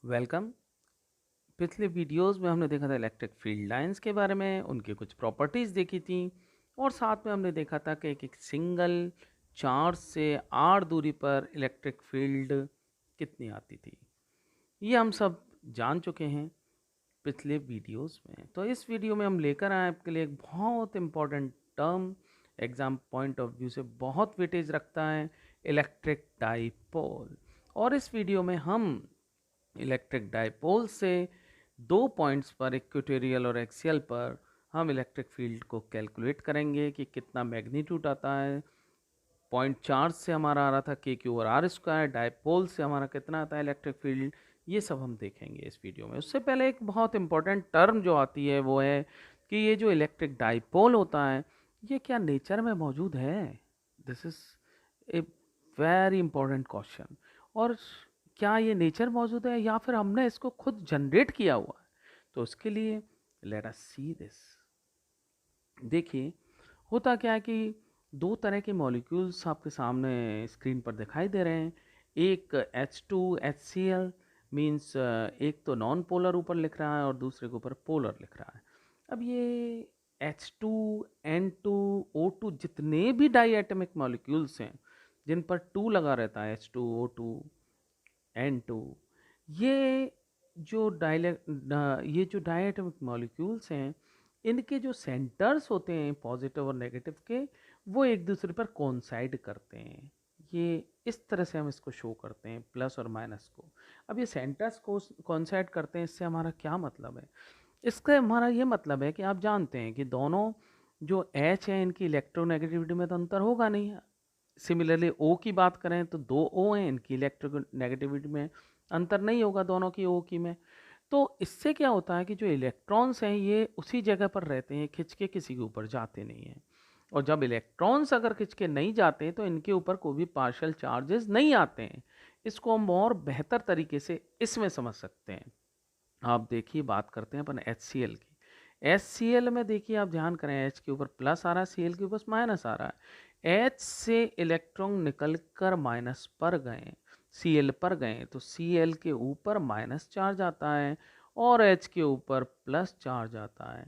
Welcome. पिछले videos में हमने देखा था इलेक्ट्रिक फील्ड लाइंस के बारे में, उनकी कुछ प्रॉपर्टीज़ देखी थी और साथ में हमने देखा था कि एक सिंगल चार्ज से आर दूरी पर इलेक्ट्रिक फील्ड कितनी आती थी। ये हम सब जान चुके हैं पिछले वीडियोस में। तो इस वीडियो में हम लेकर आए आपके लिए एक बहुत important term, exam point of view से बहुत वेटेज रखता है, इलेक्ट्रिक डाइपोल। और इस वीडियो में हम इलेक्ट्रिक डाइपोल से 2 पॉइंट्स पर, इक्वेटोरियल और एक्सियल पर, हम इलेक्ट्रिक फील्ड को कैलकुलेट करेंगे कि कितना मैग्नीट्यूड आता है। पॉइंट चार्ज से हमारा आ रहा था k/r², डाइपोल से हमारा कितना आता है इलेक्ट्रिक फील्ड, ये सब हम देखेंगे इस वीडियो में। उससे पहले एक बहुत इंपॉर्टेंट टर्म जो आती है वो है कि ये जो इलेक्ट्रिक डाइपोल होता है ये क्या नेचर में मौजूद है। This is a very important question. और क्या ये नेचर मौजूद है या फिर हमने इसको खुद जनरेट किया हुआ है? तो उसके लिए लेट अस सी दिस। देखिए, होता क्या है कि दो तरह के मॉलिक्यूल्स आपके सामने स्क्रीन पर दिखाई दे रहे हैं। एक H2HCl मीन्स एक तो नॉन पोलर ऊपर लिख रहा है और दूसरे के ऊपर पोलर लिख रहा है। अब ये H2N2O2 जितने भी डाई एटमिक मॉलिक्यूल्स हैं जिन पर 2 लगा रहता है, H2O2N2, ये जो ये जो डाई एटमिक मॉलिक्यूल्स हैं इनके जो सेंटर्स होते हैं पॉजिटिव और नेगेटिव के, वो एक दूसरे पर कोइंसाइड करते हैं। ये इस तरह से हम इसको शो करते हैं, प्लस और माइनस को। अब ये सेंटर्स को कोइंसाइड करते हैं, इससे हमारा क्या मतलब है? इसका हमारा ये मतलब है कि आप जानते हैं कि दोनों जो H है इनकी इलेक्ट्रोनेगेटिविटी में तो अंतर होगा नहीं। सिमिलरली O की बात करें तो दो O हैं, इनकी इलेक्ट्रोनेगेटिविटी में अंतर नहीं होगा दोनों की O की में। तो इससे क्या होता है कि जो इलेक्ट्रॉन्स हैं ये उसी जगह पर रहते हैं, खिंच के किसी के ऊपर जाते नहीं हैं। और जब इलेक्ट्रॉन्स अगर खिंच के नहीं जाते तो इनके ऊपर कोई भी पार्शियल चार्जेस नहीं आते हैं। इसको हम और बेहतर तरीके से इसमें समझ सकते हैं। आप देखिए, बात करते हैं अपन HCl की। HCl में देखिए, आप ध्यान करें, H के ऊपर प्लस आ रहा है, Cl के ऊपर माइनस आ रहा है। H से इलेक्ट्रॉन निकल कर माइनस पर गए, Cl पर गए, तो Cl के ऊपर माइनस चार्ज आता है और H के ऊपर प्लस चार्ज आता है।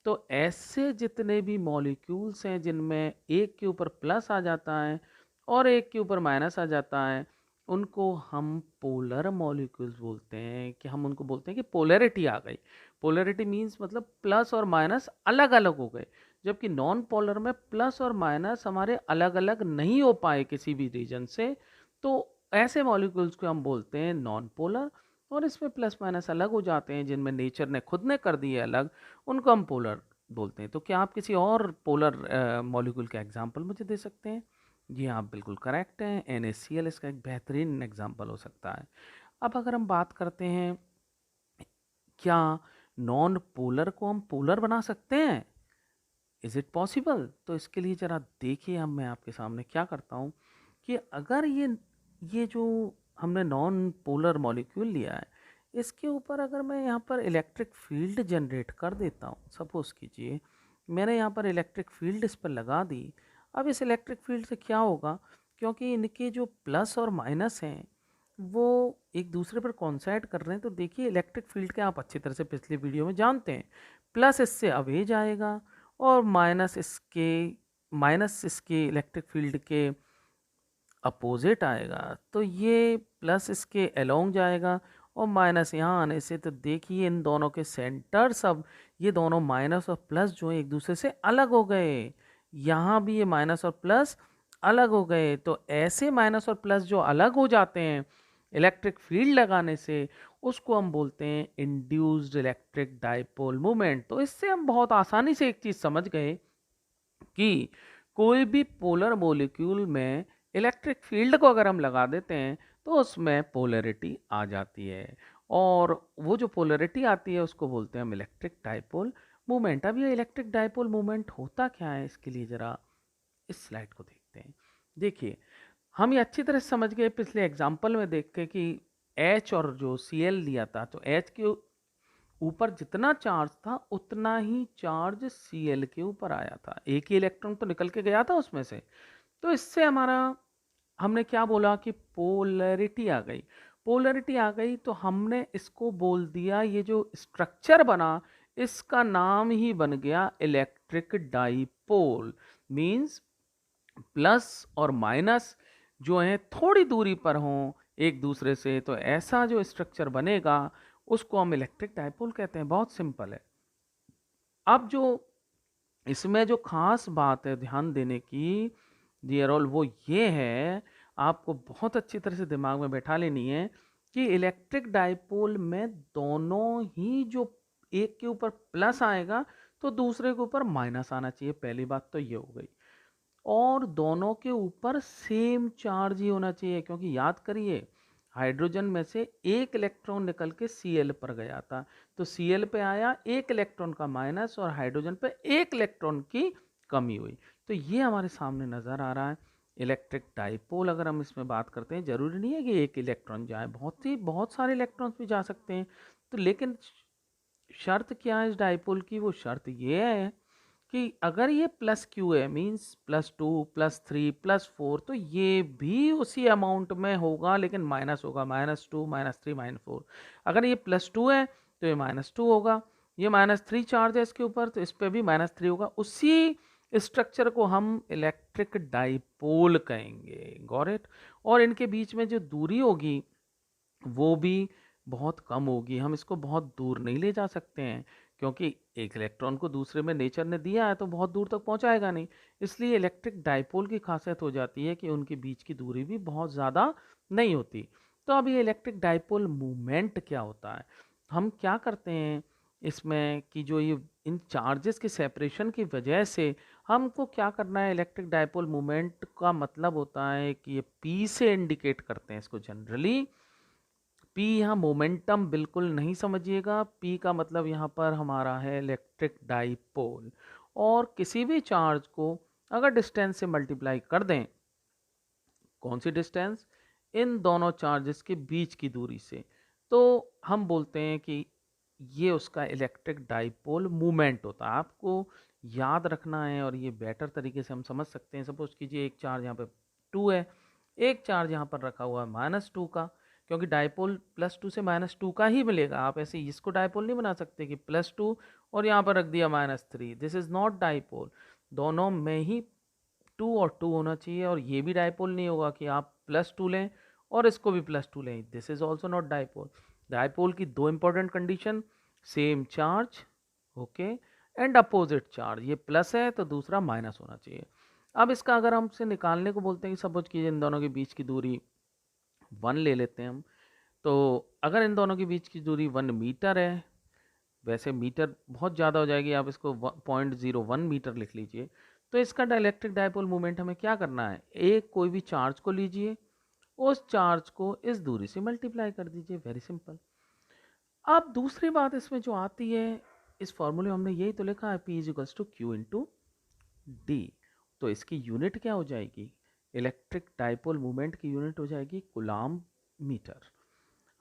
तो ऐसे जितने भी मॉलिक्यूल्स हैं जिनमें एक के ऊपर प्लस आ जाता है और एक के ऊपर माइनस आ जाता है, उनको हम पोलर मॉलिक्यूल्स बोलते हैं। कि हम उनको बोलते हैं कि पोलैरिटी आ गई। पोलैरिटी मींस मतलब प्लस और माइनस अलग अलग हो गए। जबकि नॉन पोलर में प्लस और माइनस हमारे अलग अलग नहीं हो पाए किसी भी रीजन से, तो ऐसे मॉलिक्यूल्स को हम बोलते हैं नॉन पोलर। और इसमें प्लस माइनस अलग हो जाते हैं, जिनमें नेचर ने खुद ने कर दिए अलग, उनको हम पोलर बोलते हैं। तो क्या आप किसी और पोलर मॉलिक्यूल का एग्जाम्पल मुझे दे सकते हैं? जी हाँ, आप बिल्कुल करेक्ट हैं, NaCl इसका एक बेहतरीन एग्जाम्पल हो सकता है। अब अगर हम बात करते हैं, क्या नॉन पोलर को हम पोलर बना सकते हैं? Is it possible? तो इसके लिए ज़रा देखिए, हम मैं आपके सामने क्या करता हूँ कि अगर ये जो हमने नॉन पोलर मॉलिक्यूल लिया है, इसके ऊपर अगर मैं यहाँ पर इलेक्ट्रिक फील्ड जनरेट कर देता हूँ, सपोज कीजिए मैंने यहाँ पर इलेक्ट्रिक फील्ड इस पर लगा दी। अब इस इलेक्ट्रिक फील्ड से क्या होगा, क्योंकि इनके जो प्लस और माइनस हैं वो एक दूसरे पर कॉन्साइड कर रहे हैं। तो देखिए, इलेक्ट्रिक फील्ड के आप अच्छी तरह से पिछले वीडियो में जानते हैं, प्लस इससे अवे जाएगा और माइनस इसके इलेक्ट्रिक फील्ड के अपोजिट आएगा। तो ये प्लस इसके अलोंग जाएगा और माइनस यहाँ आने से, तो देखिए इन दोनों के सेंटर्स, अब ये दोनों माइनस और प्लस जो है एक दूसरे से अलग हो गए। यहाँ भी ये माइनस और प्लस अलग हो गए। तो ऐसे माइनस और प्लस जो अलग हो जाते हैं इलेक्ट्रिक फील्ड लगाने से, उसको हम बोलते हैं इंड्यूस्ड इलेक्ट्रिक डाइपोल मूवमेंट। तो इससे हम बहुत आसानी से एक चीज़ समझ गए कि कोई भी पोलर मॉलिक्यूल में इलेक्ट्रिक फील्ड को अगर हम लगा देते हैं तो उसमें पोलैरिटी आ जाती है। और वो जो पोलैरिटी आती है उसको बोलते हैं हम इलेक्ट्रिक डाइपोल मूवमेंट। अब ये इलेक्ट्रिक डाइपोल मूवमेंट होता क्या है, इसके लिए ज़रा इस स्लाइड को देखते हैं। देखिए, हम ये अच्छी तरह से समझ गए पिछले एग्जाम्पल में देख के कि H और जो Cl लिया था, तो H के ऊपर जितना चार्ज था उतना ही चार्ज Cl के ऊपर आया था। एक ही इलेक्ट्रॉन तो निकल के गया था उसमें से। तो इससे हमारा, हमने क्या बोला कि पोलैरिटी आ गई। पोलरिटी आ गई तो हमने इसको बोल दिया, ये जो स्ट्रक्चर बना इसका नाम ही बन गया इलेक्ट्रिक डाइपोल। मींस प्लस और माइनस जो है थोड़ी दूरी पर हों एक दूसरे से, तो ऐसा जो स्ट्रक्चर बनेगा उसको हम इलेक्ट्रिक डाइपोल कहते हैं। बहुत सिंपल है। अब जो इसमें जो खास बात है ध्यान देने की डियर ऑल, वो ये है, आपको बहुत अच्छी तरह से दिमाग में बैठा लेनी है कि इलेक्ट्रिक डाइपोल में दोनों ही जो एक के ऊपर प्लस आएगा तो दूसरे के ऊपर माइनस आना चाहिए। पहली बात तो ये हो गई। और दोनों के ऊपर सेम चार्ज ही होना चाहिए, क्योंकि याद करिए हाइड्रोजन में से एक इलेक्ट्रॉन निकल के Cl पर गया था, तो Cl पे आया एक इलेक्ट्रॉन का माइनस और हाइड्रोजन पे एक इलेक्ट्रॉन की कमी हुई। तो ये हमारे सामने नजर आ रहा है इलेक्ट्रिक डाइपोल। अगर हम इसमें बात करते हैं, जरूरी नहीं है कि एक इलेक्ट्रॉन जाए, बहुत सारे इलेक्ट्रॉन्स भी जा सकते हैं। तो लेकिन शर्त क्या है इस डाइपोल की? वो शर्त ये है कि अगर ये प्लस क्यू है, मीन्स +2 +3 +4, तो ये भी उसी अमाउंट में होगा लेकिन माइनस होगा, -2 -3 -4। अगर ये +2 है तो ये -2 होगा, ये -3 चार्ज है इसके ऊपर तो इस पर भी -3 होगा। उसी स्ट्रक्चर को हम इलेक्ट्रिक डाइपोल कहेंगे। Got it? और इनके बीच में जो दूरी होगी वो भी बहुत कम होगी। हम इसको बहुत दूर नहीं ले जा सकते हैं, क्योंकि एक इलेक्ट्रॉन को दूसरे में नेचर ने दिया है तो बहुत दूर तक पहुंचाएगा नहीं। इसलिए इलेक्ट्रिक डाइपोल की खासियत हो जाती है कि उनके बीच की दूरी भी बहुत ज़्यादा नहीं होती। तो अब ये इलेक्ट्रिक डाइपोल मूवमेंट क्या होता है? हम क्या करते हैं इसमें कि जो ये इन चार्जेस के सेपरेशन की वजह से हमको क्या करना है, इलेक्ट्रिक डाइपोल मूवमेंट का मतलब होता है कि ये पी से इंडिकेट करते हैं इसको जनरली। पी यहाँ मोमेंटम बिल्कुल नहीं समझिएगा, पी का मतलब यहाँ पर हमारा है इलेक्ट्रिक डाइपोल। और किसी भी चार्ज को अगर डिस्टेंस से मल्टीप्लाई कर दें, कौन सी डिस्टेंस? इन दोनों चार्जेस के बीच की दूरी से, तो हम बोलते हैं कि ये उसका इलेक्ट्रिक डाइपोल मूवमेंट होता है। आपको याद रखना है और ये बेटर तरीके से हम समझ सकते हैं। सपोज कीजिए एक चार्ज यहाँ पे 2 है, एक चार्ज यहाँ पर रखा हुआ है -2 का, क्योंकि डाइपोल +2 से -2 का ही मिलेगा। आप ऐसे इसको डाइपोल नहीं बना सकते कि +2 और यहाँ पर रख दिया -3। This is not dipole. दोनों में ही 2 और 2 होना चाहिए। और ये भी डाइपोल नहीं होगा कि आप +2 लें और इसको भी +2 लें। This is also not dipole. Dipole की दो important condition, same charge, okay, and opposite charge. ये प्लस है तो दूसरा माइनस होना चाहिए। अब इसका अगर हमसे निकालने को बोलते हैं कि सपोज कीजिए इन दोनों के बीच की दूरी 1 ले लेते हैं हम, तो अगर इन दोनों के बीच की दूरी 1 मीटर है, वैसे मीटर बहुत ज़्यादा हो जाएगी, आप इसको 0.01 मीटर लिख लीजिए। तो इसका डाइलेक्ट्रिक डाइपोल मूवमेंट हमें क्या करना है, एक कोई भी चार्ज को लीजिए, उस चार्ज को इस दूरी से मल्टीप्लाई कर दीजिए। Very simple. अब दूसरी बात इसमें जो आती है, इस फॉर्मूले में हमने यही तो लिखा है P = Q/D। तो इसकी यूनिट क्या हो जाएगी? इलेक्ट्रिक डाइपोल मूवमेंट की यूनिट हो जाएगी कूलम्ब मीटर।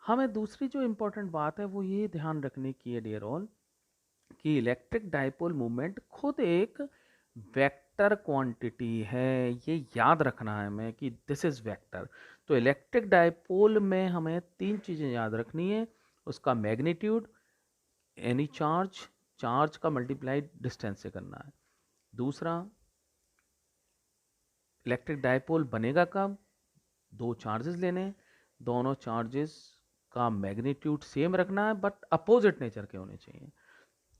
हमें दूसरी जो इम्पोर्टेंट बात है वो ये ध्यान रखने की है डियर ऑल, कि इलेक्ट्रिक डाइपोल मूवमेंट खुद एक वेक्टर क्वांटिटी है। ये याद रखना है हमें कि दिस इज वेक्टर। तो इलेक्ट्रिक डाइपोल में हमें तीन चीज़ें याद रखनी है। उसका मैग्नीट्यूड, एनी चार्ज, चार्ज का मल्टीप्लाई डिस्टेंस से करना है। दूसरा, इलेक्ट्रिक डाइपोल बनेगा कब? दो चार्जेस लेने, दोनों चार्जेस का मैग्नीट्यूड सेम रखना है बट अपोजिट नेचर के होने चाहिए।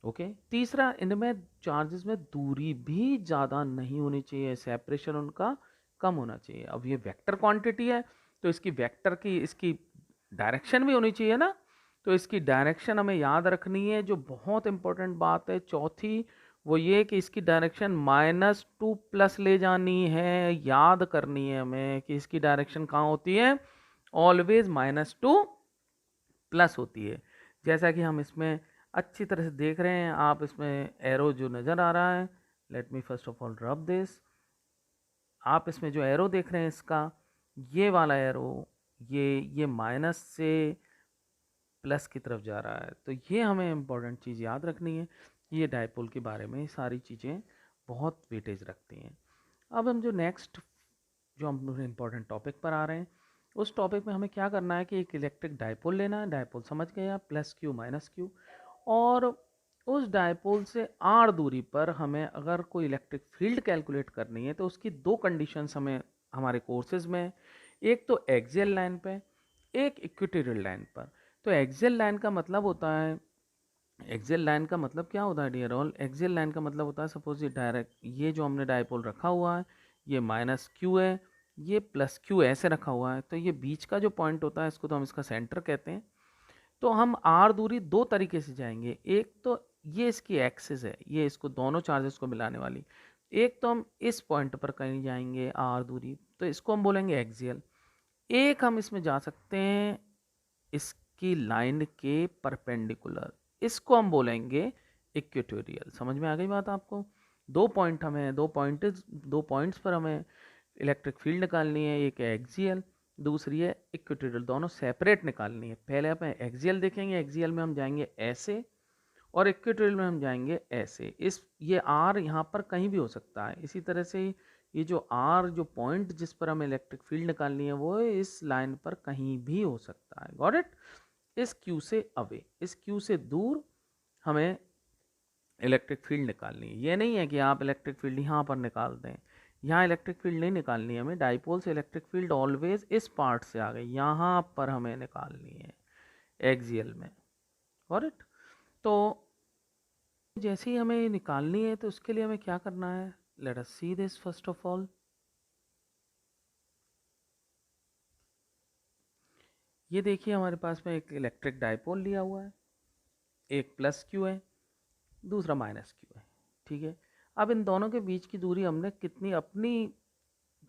ओके। तीसरा, इनमें चार्जेस में दूरी भी ज़्यादा नहीं होनी चाहिए, सेपरेशन उनका कम होना चाहिए। अब ये वेक्टर क्वांटिटी है तो इसकी वेक्टर की इसकी डायरेक्शन भी होनी चाहिए ना। तो इसकी डायरेक्शन हमें याद रखनी है। जो बहुत इंपॉर्टेंट बात है चौथी, वो ये कि इसकी डायरेक्शन -2 ले जानी है। याद करनी है हमें कि इसकी डायरेक्शन कहाँ होती है, ऑलवेज -2 होती है। जैसा कि हम इसमें अच्छी तरह से देख रहे हैं, आप इसमें एरो जो नज़र आ रहा है, let me first of all rub this. आप इसमें जो एरो देख रहे हैं इसका, ये वाला एरो, ये माइनस से प्लस की तरफ जा रहा है। तो ये हमें इम्पोर्टेंट चीज़ याद रखनी है। ये डाइपोल के बारे में सारी चीज़ें बहुत वेटेज रखती हैं। अब हम जो नेक्स्ट जो हम इम्पोर्टेंट टॉपिक पर आ रहे हैं, उस टॉपिक में हमें क्या करना है कि एक इलेक्ट्रिक डायपोल लेना है, डायपोल समझ गए आप, प्लस क्यू माइनस क्यू, और उस डायपोल से आर दूरी पर हमें अगर कोई इलेक्ट्रिक फील्ड कैलकुलेट करनी है तो उसकी दो कंडीशंस हमें हमारे कोर्सेज में, एक तो एक्सियल लाइन पे, एक इक्वेटोरियल लाइन पर। तो एक्सियल लाइन का मतलब होता है, एक्सियल लाइन का मतलब क्या होता है डियर ऑल, एक्सियल लाइन का मतलब होता है सपोज ये डायरेक्ट, ये जो हमने डायपोल रखा हुआ है ये माइनस क्यू है, ये प्लस क्यू ऐसे रखा हुआ है, तो ये बीच का जो पॉइंट होता है इसको तो हम इसका सेंटर कहते हैं। तो हम आर दूरी दो तरीके से जाएंगे, एक तो ये इसकी एक्सिस है, ये इसको दोनों चार्जेस को मिलाने वाली, एक तो हम इस पॉइंट पर कहीं जाएंगे आर दूरी, तो इसको हम बोलेंगे एक्सियल। एक हम इसमें जा सकते हैं इसकी लाइन के परपेंडिकुलर, इसको हम बोलेंगे इक्वेटोरियल। समझ में आ गई बात आपको? दो पॉइंट हमें, दो पॉइंट्स पर हमें इलेक्ट्रिक फील्ड निकालनी है, एक है एक्सियल, दूसरी है इक्वेटोरियल, दोनों सेपरेट निकालनी है। पहले अपन एक्सियल देखेंगे, एक्सियल में हम जाएंगे ऐसे और इक्वेटोरियल में हम जाएंगे ऐसे। इस ये आर यहाँ पर कहीं भी हो सकता है, इसी तरह से ये जो आर जो पॉइंट जिस पर हमें इलेक्ट्रिक फील्ड निकालनी है वो इस लाइन पर कहीं भी हो सकता है। Got it? इस क्यू से अवे, इस क्यू से दूर हमें इलेक्ट्रिक फील्ड निकालनी है। ये नहीं है कि आप इलेक्ट्रिक फील्ड यहाँ पर निकाल दें, यहाँ इलेक्ट्रिक फील्ड नहीं निकालनी है हमें, डाइपोल से इलेक्ट्रिक फील्ड ऑलवेज इस पार्ट से आ गई, यहाँ पर हमें निकालनी है एक्सियल में। Got it? तो जैसे ही हमें निकालनी है तो उसके लिए हमें क्या करना है, let us see this first of all. ये देखिए हमारे पास में एक इलेक्ट्रिक डाइपोल लिया हुआ है, एक प्लस क्यू है, दूसरा माइनस क्यू है, ठीक है। अब इन दोनों के बीच की दूरी हमने कितनी अपनी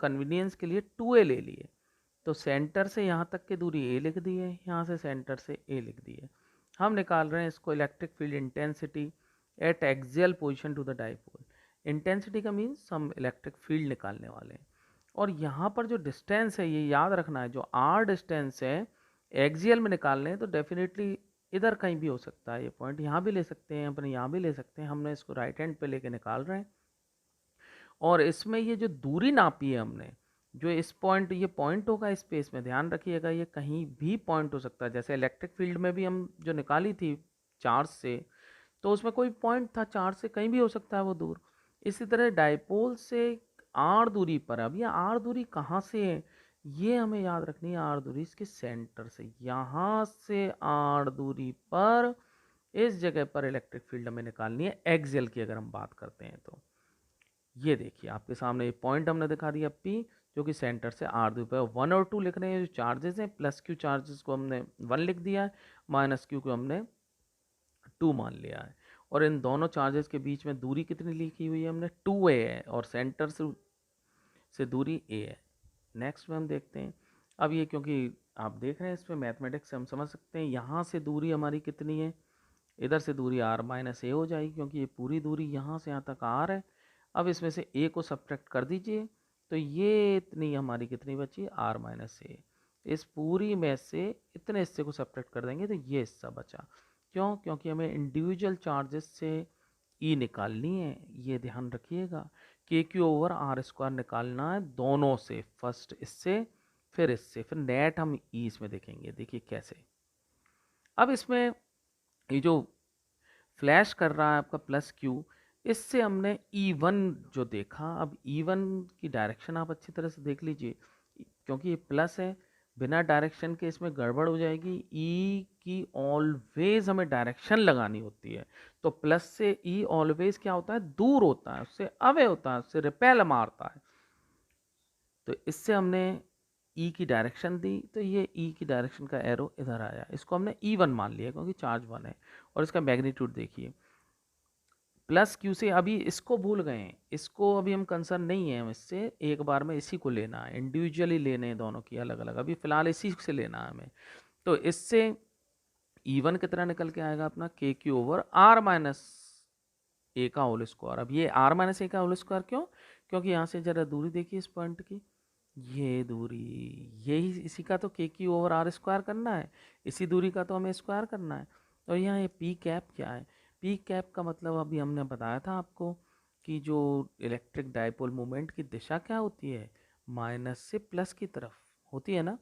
कन्वीनियंस के लिए 2a ले ली है, तो सेंटर से यहाँ तक की दूरी a लिख दी है, यहाँ से सेंटर से a लिख दी है। हम निकाल रहे हैं इसको electric field intensity at axial position to the dipole. Intensity का मीन्स हम इलेक्ट्रिक फील्ड निकालने वाले हैं, और यहाँ पर जो डिस्टेंस है ये याद रखना है, जो r डिस्टेंस है एक्सियल में निकालने हैं तो डेफिनेटली इधर कहीं भी हो सकता है, ये पॉइंट यहाँ भी ले सकते हैं अपने, यहाँ भी ले सकते हैं, हमने इसको राइट हैंड पे लेके निकाल रहे हैं। और इसमें ये जो दूरी नापी है हमने, जो इस पॉइंट, ये पॉइंट होगा स्पेस में, ध्यान रखिएगा ये कहीं भी पॉइंट हो सकता है। जैसे इलेक्ट्रिक फील्ड में भी हम जो निकाली थी चार्ज से, तो उसमें कोई पॉइंट था चार्ज से, कहीं भी हो सकता है वो दूर। इसी तरह डाइपोल से आर दूरी पर, अब ये आर दूरी कहाँ से है ये हमें याद रखनी है, आर दूरी इसके सेंटर से, यहाँ से आर दूरी पर इस जगह पर इलेक्ट्रिक फील्ड हमें निकालनी है एक्सियल की अगर हम बात करते हैं तो। ये देखिए आपके सामने ये पॉइंट हमने दिखा दिया P, जो कि सेंटर से आर दूरी पर, 1 और 2 लिख रहे हैं जो चार्जेस हैं, प्लस क्यू चार्जेस को हमने 1 लिख दिया है, माइनस क्यू को हमने 2 मान लिया है। और इन दोनों चार्जेस के बीच में दूरी कितनी लिखी हुई है हमने, 2a है, और सेंटर से दूरी a है। नेक्स्ट में हम देखते हैं, अब ये क्योंकि आप देख रहे हैं इसमें मैथमेटिक्स से हम समझ सकते हैं यहाँ से दूरी हमारी कितनी है, इधर से दूरी r माइनस ए हो जाएगी, क्योंकि ये पूरी दूरी यहाँ से यहाँ तक r है। अब इसमें से a को सब्ट्रैक्ट कर दीजिए, तो ये इतनी हमारी कितनी बची, r माइनस ए। इस पूरी में से इतने हिस्से को सब्ट्रैक्ट कर देंगे तो ये हिस्सा बचा। क्यों? क्योंकि हमें इंडिविजुअल चार्जेस से ई निकालनी है, ये ध्यान रखिएगा। के क्यू ओवर आर स्क्वायर निकालना है दोनों से, फर्स्ट इससे फिर इससे, फिर नेट हम ई इसमें देखेंगे। देखिए कैसे, अब इसमें ये जो फ्लैश कर रहा है आपका प्लस क्यू, इससे हमने E1 जो देखा, अब E1 की डायरेक्शन आप अच्छी तरह से देख लीजिए, क्योंकि ये प्लस है, बिना डायरेक्शन के इसमें गड़बड़ हो जाएगी। E की ऑलवेज हमें डायरेक्शन लगानी होती है, तो प्लस से E ऑलवेज क्या होता है, दूर होता है, उससे अवे होता है, उससे रिपेल मारता है। तो इससे हमने ई की डायरेक्शन दी, तो ये ई की डायरेक्शन का एरो इधर आया, इसको हमने E1 मान लिया क्योंकि चार्ज 1 है। और इसका मैग्नीट्यूड देखिए, प्लस क्यू से अभी इसको भूल गए हैं, इसको अभी हम कंसर्न नहीं है, हम इससे एक बार में इसी को लेना है, इंडिविजुअली लेने हैं दोनों की अलग अलग, अभी फिलहाल इसी से लेना है हमें। तो इससे E1 कितना निकल के आएगा अपना, के Q over are minus A का होल स्क्वायर। अब ये आर माइनस ए का होल स्क्वायर क्यों, क्योंकि यहाँ से जरा दूरी देखिए इस पॉइंट की, ये दूरी, यही इसी का तो के क्यू ओवर आर स्क्वायर करना है, इसी दूरी का तो हमें स्क्वायर करना है। और यहाँ ये पी कैप क्या है, पी कैप का मतलब अभी हमने बताया था आपको कि जो इलेक्ट्रिक डाइपोल मोमेंट की दिशा क्या होती है, माइनस से प्लस की तरफ होती है ना।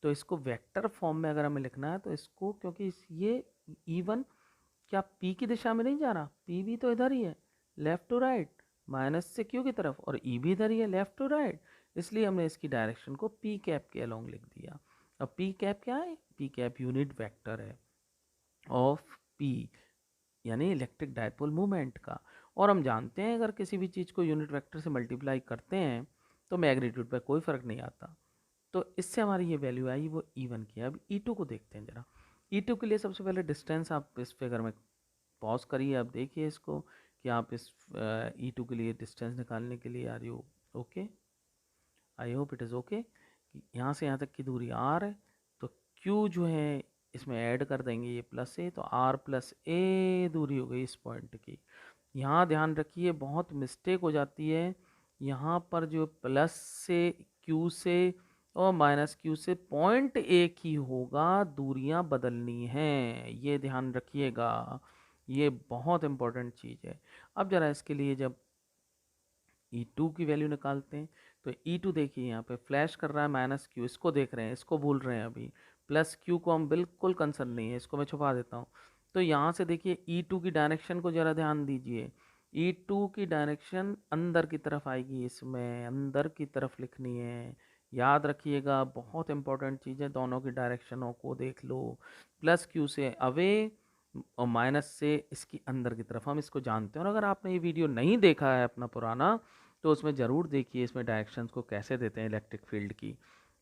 तो इसको वेक्टर फॉर्म में अगर हमें लिखना है तो इसको, क्योंकि ये E1 क्या P की दिशा में नहीं जा रहा, P भी तो इधर ही है, लेफ्ट टू राइट, माइनस से Q की तरफ, और E भी इधर ही है, लेफ्ट टू राइट, इसलिए हमने इसकी डायरेक्शन को P कैप के अलोंग लिख दिया। अब P कैप क्या है? P कैप यूनिट वेक्टर है ऑफ P, यानी इलेक्ट्रिक डायपोल मोमेंट का। और हम जानते हैं अगर किसी भी चीज़ को यूनिट वेक्टर से मल्टीप्लाई करते हैं तो मैग्नीट्यूड पर कोई फ़र्क नहीं आता। तो इससे हमारी ये वैल्यू आई वो E1 की। अब E2 को देखते हैं ज़रा। E2 के लिए सबसे पहले डिस्टेंस आप इस फिगर में पॉज करिए, आप देखिए इसको कि आप इस E2 के लिए डिस्टेंस निकालने के लिए are you okay? I hope it is okay. यहाँ से यहाँ तक की दूरी R है, तो Q जो है इसमें ऐड कर देंगे ये प्लस ए, तो R प्लस ए दूरी हो गई इस पॉइंट की। यहाँ ध्यान रखिए बहुत मिस्टेक हो जाती है, यहाँ पर जो प्लस से Q से और माइनस Q से पॉइंट एक ही होगा, दूरियां बदलनी हैं, ये ध्यान रखिएगा, ये बहुत इंपॉर्टेंट चीज़ है। अब जरा इसके लिए जब E2 की वैल्यू निकालते हैं तो E2 देखिए यहाँ पे फ्लैश कर रहा है माइनस Q, इसको देख रहे हैं, इसको भूल रहे हैं अभी, प्लस Q को हम बिल्कुल कंसर्न नहीं है, इसको मैं छुपा देता हूँ। तो यहाँ से देखिए E2 की डायरेक्शन को ज़रा ध्यान दीजिए, E2 की डायरेक्शन अंदर की तरफ आएगी, इसमें अंदर की तरफ लिखनी है, याद रखिएगा, बहुत इंपॉर्टेंट चीज़ है, दोनों की डायरेक्शनों को देख लो, प्लस Q से अवे और माइनस से इसकी अंदर की तरफ, हम इसको जानते हैं। और अगर आपने ये वीडियो नहीं देखा है अपना पुराना तो उसमें ज़रूर देखिए इसमें डायरेक्शंस को कैसे देते हैं इलेक्ट्रिक फील्ड की,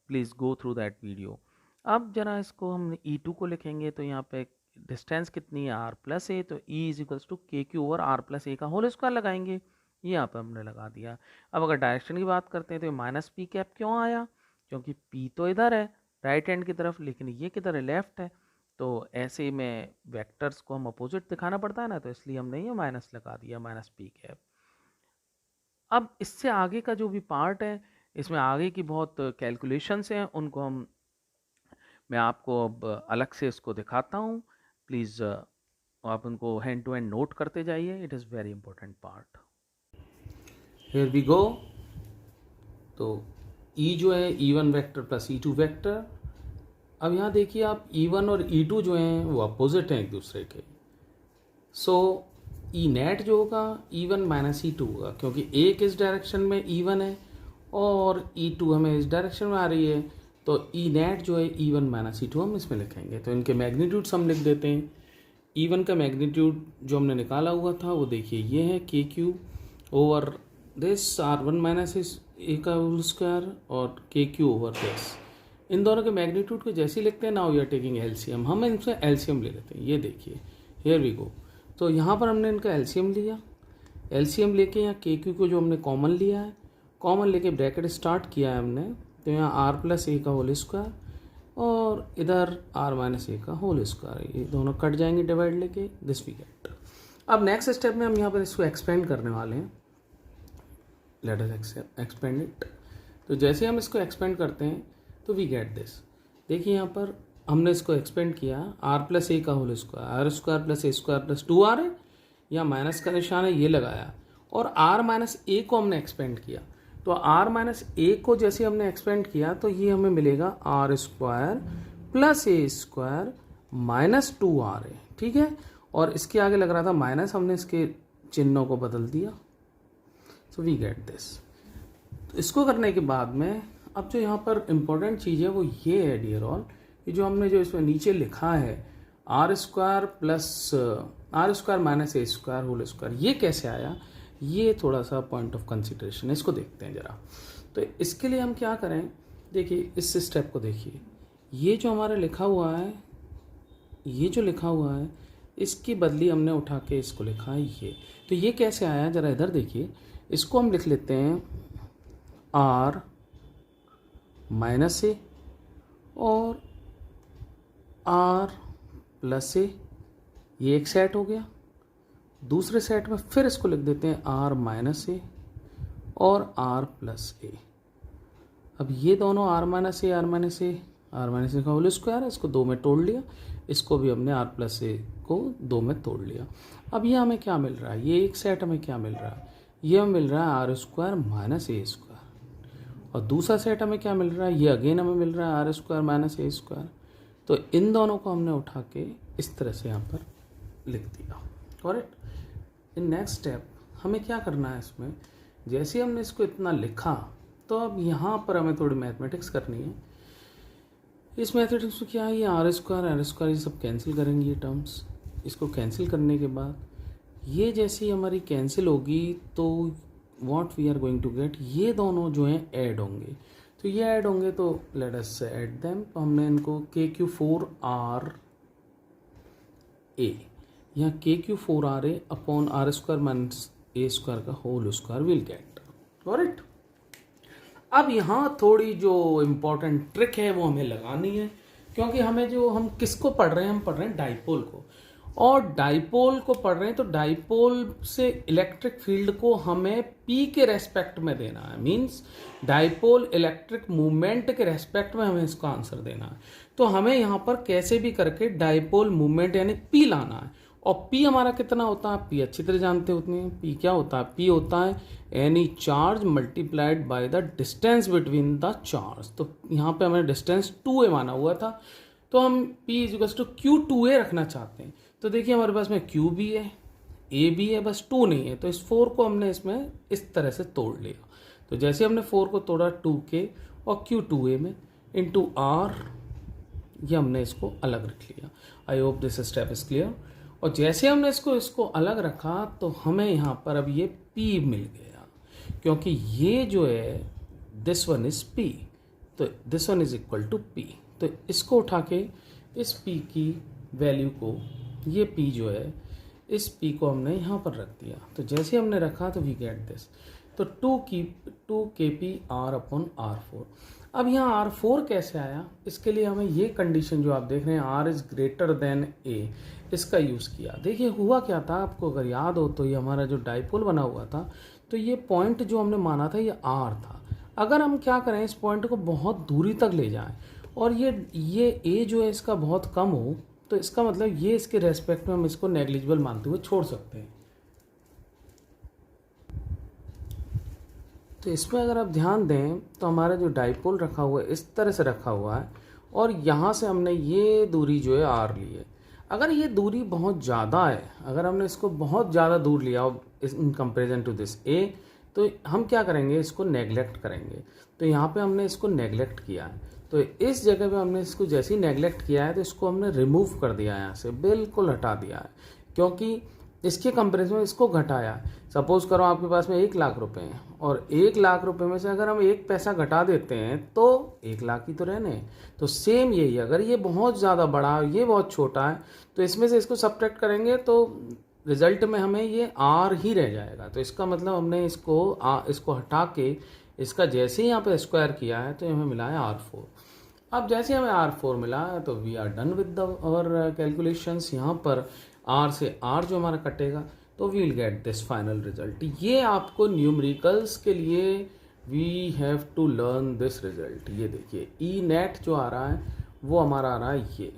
please go through that video. अब जरा इसको हम E2 को लिखेंगे तो यहाँ पे डिस्टेंस कितनी है R प्लस ए, तो E इज इक्वल्स टू के Q over R plus A का होल स्क्वायर लगाएंगे, ये यहाँ पे हमने लगा दिया। अब अगर डायरेक्शन की बात करते हैं तो माइनस पी कैप क्यों आया? क्योंकि P तो इधर है राइट हैंड की तरफ, लेकिन ये किधर है, लेफ्ट है, तो ऐसे में वेक्टर्स को हम अपोजिट दिखाना पड़ता है ना, तो इसलिए हमने ये माइनस लगा दिया, माइनस पी कैप। अब इससे आगे का जो भी पार्ट है, इसमें आगे की बहुत कैलकुलेशंस हैं, उनको मैं आपको अब अलग से इसको दिखाता हूँ, प्लीज़ आप उनको हैंड टू हैंड नोट करते जाइए, it is very important part. Here we go. तो E जो है E1 vector plus E2 vector. अब यहाँ देखिए आप E1 और E2 जो हैं वो अपोजिट हैं एक दूसरे के, सो ई नेट जो होगा E1 माइनस E2 होगा, क्योंकि एक इस डायरेक्शन में E1 है और E2 हमें इस डायरेक्शन में आ रही है, तो ई नेट जो है E1 माइनस E2 हम इसमें लिखेंगे। तो इनके मैग्नीट्यूड्स हम लिख देते हैं। E1 का मैग्नीट्यूड जो हमने निकाला हुआ था वो देखिए ये है K Q over this R1 minus A का होल स्क्वायर और के क्यू ओवर दिस, इन दोनों के मैग्नीट्यूड को जैसे ही लिखते हैं, now we are taking LCM, हम इनसे एलसीएम ले लेते हैं। ये देखिए हियर वी गो, तो यहाँ पर हमने इनका एलसीएम लिया, एलसीएम लेके यहाँ के क्यू को जो हमने कॉमन लिया है, कॉमन लेके ब्रैकेट स्टार्ट किया है हमने, तो यहाँ आर प्लस ए का होल स्क्वायर और इधर आर माइनस ए का होल स्क्वायर, ये दोनों कट जाएंगे डिवाइड लेके, दिस वी गेट। अब नेक्स्ट स्टेप में हम यहाँ पर इसको एक्सपेंड करने वाले हैं, लेट अस एक्सपेंड इट। तो जैसे हम इसको एक्सपेंड करते हैं तो वी गेट दिस, देखिए यहाँ पर हमने इसको एक्सपेंड किया, आर प्लस ए का whole square, R square plus A square plus 2r है, या माइनस का निशान है ये लगाया, और आर माइनस ए को हमने एक्सपेंड किया, तो आर माइनस ए को जैसे हमने एक्सपेंड किया तो ये हमें मिलेगा R square plus A square minus 2r है, ठीक है। और इसके आगे लग रहा था माइनस, हमने इसके चिन्हों को बदल दिया, सो वी गेट दिस। तो इसको करने के बाद में अब जो यहाँ पर इम्पोर्टेंट चीज़ है वो ये है डियर ऑल, कि जो हमने जो इसमें नीचे लिखा है R square plus R square minus A square whole square, ये कैसे आया, ये थोड़ा सा पॉइंट ऑफ कंसिडरेशन है, इसको देखते हैं ज़रा। तो इसके लिए हम क्या करें, देखिए इस स्टेप को देखिए, ये जो हमारा लिखा हुआ है, ये जो लिखा हुआ है इसकी बदली हमने उठा के इसको लिखा है ये, तो ये कैसे आया ज़रा इधर देखिए, इसको हम लिख लेते हैं आर माइनस ए और आर प्लस ए, ये एक सेट हो गया। दूसरे सेट में फिर इसको लिख देते हैं आर माइनस ए और आर प्लस ए। अब ये दोनों R minus A, R minus A, R minus A का होल स्क्वायर है, इसको दो में तोड़ लिया, इसको भी हमने आर प्लस ए को दो में तोड़ लिया। अब ये हमें क्या मिल रहा है, ये एक सेट हमें क्या मिल रहा है, ये हमें मिल रहा है R square minus A square, और दूसरा सेट हमें क्या मिल रहा है, ये अगेन हमें मिल रहा है R square minus A square. तो इन दोनों को हमने उठा के इस तरह से यहाँ पर लिख दिया, करेक्ट। इन नेक्स्ट स्टेप हमें क्या करना है, इसमें जैसे ही हमने इसको इतना लिखा तो अब यहाँ पर हमें थोड़ी मैथमेटिक्स करनी है। इस मैथमेटिक्स में क्या है, ये आर स्क्वायर ये सब कैंसिल करेंगे, ये टर्म्स। इसको कैंसिल करने के बाद ये जैसी हमारी कैंसिल होगी तो what we are going to get, ये दोनों जो हैं ऐड होंगे। तो ये ऐड होंगे तो लेट अस से ऐड देम। तो हमने इनको KQ4R ए, यहाँ KQ4R A upon R square minus A square का whole square will get, correct. अब यहाँ थोड़ी जो इम्पोर्टेंट ट्रिक है वो हमें लगानी है, क्योंकि हमें जो हम किसको पढ़ रहे हैं, हम पढ़ रहे हैं डाइपोल को। और डाइपोल को पढ़ रहे हैं तो डाइपोल से इलेक्ट्रिक फील्ड को हमें P के रेस्पेक्ट में देना है, मींस डाइपोल इलेक्ट्रिक मूवमेंट के रेस्पेक्ट में हमें इसका आंसर देना है। तो हमें यहाँ पर कैसे भी करके डाइपोल मूवमेंट यानी P लाना है। और P हमारा कितना होता है, P अच्छी तरह जानते होते हैं। P क्या होता है, P होता है any charge multiplied by the distance between the charge. तो यहाँ पे हमें डिस्टेंस 2a माना हुआ था, तो हम P इक्वल्स टू Q2a रखना चाहते हैं। तो देखिए हमारे पास में Q भी है, A भी है, बस 2 नहीं है। तो इस 4 को हमने इसमें इस तरह से तोड़ लिया। तो जैसे हमने 4 को तोड़ा 2K और Q2a में इंटू R, ये हमने इसको अलग रख लिया। I hope this step is clear. और जैसे हमने इसको अलग रखा तो हमें यहाँ पर अब ये P मिल गया, क्योंकि ये जो है दिस वन इज P, तो this one is equal to P। तो इसको उठा के इस P की वैल्यू को, ये P जो है इस P को हमने यहाँ पर रख दिया। तो जैसे हमने रखा तो वी गेट दिस। तो 2KP R अपॉन R4। अब यहाँ R4 कैसे आया, इसके लिए हमें ये कंडीशन जो आप देख रहे हैं R is greater than A, इसका यूज़ किया। देखिए हुआ क्या था, आपको अगर याद हो तो ये हमारा जो डाइपोल बना हुआ था, तो ये पॉइंट जो हमने माना था ये R था। अगर हम क्या करें, इस पॉइंट को बहुत दूरी तक ले जाएं और ये A जो है इसका बहुत कम हो, तो इसका मतलब ये इसके रेस्पेक्ट में हम इसको नेग्लिजिबल मानते हुए छोड़ सकते हैं। तो इसमें अगर आप ध्यान दें तो हमारा जो डाइपोल रखा हुआ है इस तरह से रखा हुआ है, और यहाँ से हमने ये दूरी जो है R ली है। अगर ये दूरी बहुत ज़्यादा है, अगर हमने इसको बहुत ज़्यादा दूर लिया in comparison to this A, तो हम क्या करेंगे, इसको नेगलेक्ट करेंगे। तो यहाँ पे हमने इसको नेगलेक्ट किया है। तो इस जगह पे हमने इसको जैसे ही नेगलेक्ट किया है तो इसको हमने रिमूव कर दिया है, यहाँ से बिल्कुल हटा दिया है, क्योंकि इसके कंपेरिजन में इसको घटाया। सपोज करो आपके पास में 1 लाख रुपए हैं, और 1 लाख रुपए में से अगर हम 1 पैसा घटा देते हैं तो 1 लाख ही तो रहने। तो सेम यही, अगर ये बहुत ज़्यादा बड़ा है, ये बहुत छोटा है, तो इसमें से इसको सब्ट्रैक्ट करेंगे तो रिजल्ट में हमें ये R ही रह जाएगा। तो इसका मतलब हमने इसको हटा के इसका जैसे ही यहाँ पे स्क्वायर किया है तो हमें मिला है R4। अब जैसे हमें R4 मिला है तो we are done with our calculations. यहाँ पर R से R जो हमारा कटेगा तो we will get this final result. ये आपको न्यूमेरिकल्स के लिए we have to learn this result. ये देखिए ई नेट जो आ रहा है वो हमारा आ रहा है, ये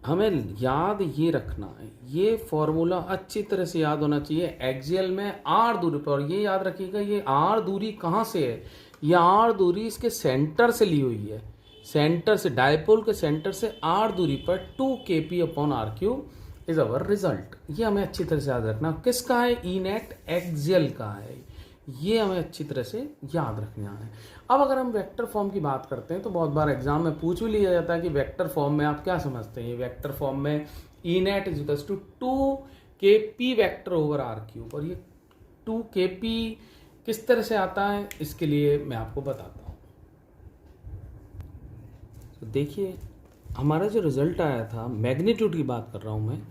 हमें याद ये रखना है, ये फॉर्मूला अच्छी तरह से याद होना चाहिए। एक्सियल में R दूरी पर, और ये याद रखिएगा ये R दूरी कहाँ से है, ये R दूरी इसके सेंटर से ली हुई है, सेंटर से, डायपोल के सेंटर से R दूरी पर 2KP upon R3 is our result. ये हमें अच्छी तरह से याद रखना। किसका है, ई नेट एक्सियल का है, ये हमें अच्छी तरह से याद रखना है। अब अगर हम वेक्टर फॉर्म की बात करते हैं तो बहुत बार एग्जाम में पूछ भी लिया जाता है कि वेक्टर फॉर्म में आप क्या समझते हैं। वेक्टर फॉर्म में E net is equals to 2KP vector over R3, और ये 2KP किस तरह से आता है इसके लिए मैं आपको बताता हूँ। तो देखिए हमारा जो रिजल्ट आया था, मैग्नीट्यूड की बात कर रहा हूँ मैं,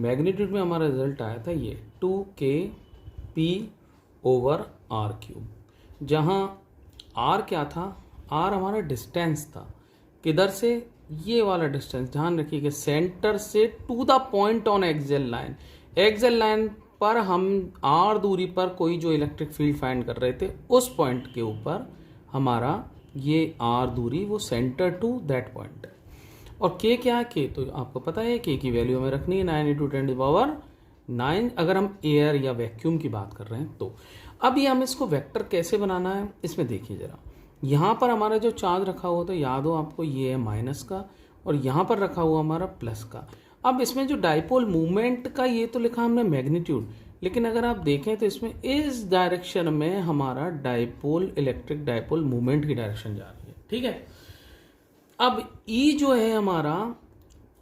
मैग्नीट्यूड में हमारा रिजल्ट आया था ये 2KP ओवर R3, जहाँ R क्या था, R हमारा डिस्टेंस था, किधर से, ये वाला डिस्टेंस, ध्यान रखिएगा, सेंटर से to the point on axial line. Axial line पर हम R दूरी पर कोई जो इलेक्ट्रिक फील्ड फाइंड कर रहे थे उस पॉइंट के ऊपर हमारा ये R दूरी वो सेंटर टू दैट पॉइंट है। और K क्या है, K तो आपको पता है K की वैल्यू हमें रखनी है 9 × 10⁹ अगर हम एयर या वैक्यूम की बात कर रहे हैं तो। अब ये हमें इसको वेक्टर कैसे बनाना है इसमें देखिए जरा। यहाँ पर हमारा जो चार्ज रखा हुआ था, याद हो आपको, ये है माइनस का, और यहाँ पर रखा हुआ हमारा प्लस का। अब इसमें जो डाइपोल मूवमेंट का ये तो लिखा हमने मैग्नीट्यूड, लेकिन अगर आप देखें तो इसमें इस डायरेक्शन में हमारा डाइपोल, इलेक्ट्रिक डाइपोल मूवमेंट की डायरेक्शन जा रही है, ठीक है। अब ई जो है हमारा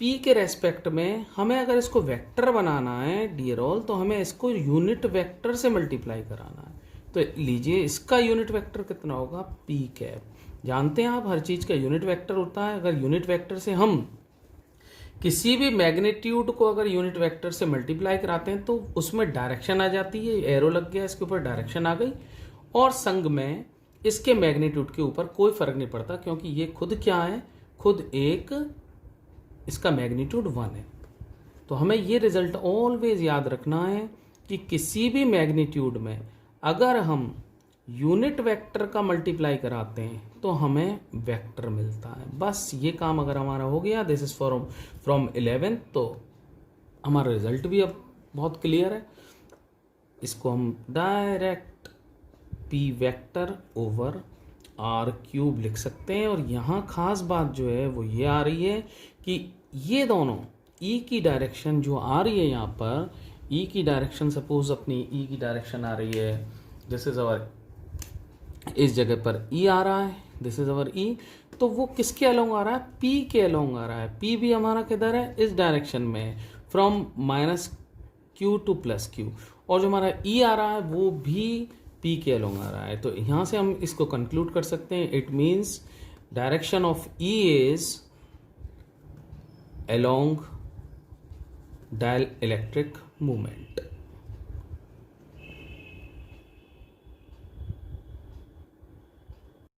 पी के रेस्पेक्ट में, हमें अगर इसको वेक्टर बनाना है डियर ऑल, तो हमें इसको यूनिट वेक्टर से मल्टीप्लाई कराना है। तो लीजिए इसका यूनिट वेक्टर कितना होगा, पी कैप। जानते हैं आप हर चीज़ का यूनिट वेक्टर होता है। अगर यूनिट वेक्टर से हम किसी भी मैग्नीट्यूड को अगर यूनिट वेक्टर से मल्टीप्लाई कराते हैं तो उसमें डायरेक्शन आ जाती है, एरो लग गया, इसके ऊपर डायरेक्शन आ गई, और संग में इसके मैग्नीट्यूड के ऊपर कोई फर्क नहीं पड़ता, क्योंकि ये खुद क्या है, खुद एक, इसका मैग्नीट्यूड 1 है। तो हमें ये रिजल्ट ऑलवेज याद रखना है कि किसी भी मैग्नीट्यूड में अगर हम यूनिट वेक्टर का मल्टीप्लाई कराते हैं तो हमें वेक्टर मिलता है। बस ये काम अगर हमारा हो गया, दिस इज फ्रॉम 11, तो हमारा रिजल्ट भी अब बहुत क्लियर है। इसको हम direct P vector over R cube लिख सकते हैं। और यहाँ खास बात जो है वो ये आ रही है कि ये दोनों ई की डायरेक्शन जो आ रही है यहाँ पर, ई की डायरेक्शन, सपोज अपनी ई की डायरेक्शन आ रही है, दिस इज अवर, इस जगह पर ई आ रहा है, दिस इज अवर ई, तो वो किसके अलोंग आ रहा है, पी के अलोंग आ रहा है। पी भी हमारा किधर है, इस डायरेक्शन में, from minus Q two plus Q, और जो हमारा ई आ रहा है वो भी पी के अलोंग आ रहा है। तो यहाँ से हम इसको कंक्लूड कर सकते हैं, it means direction of E is along dial electric movement.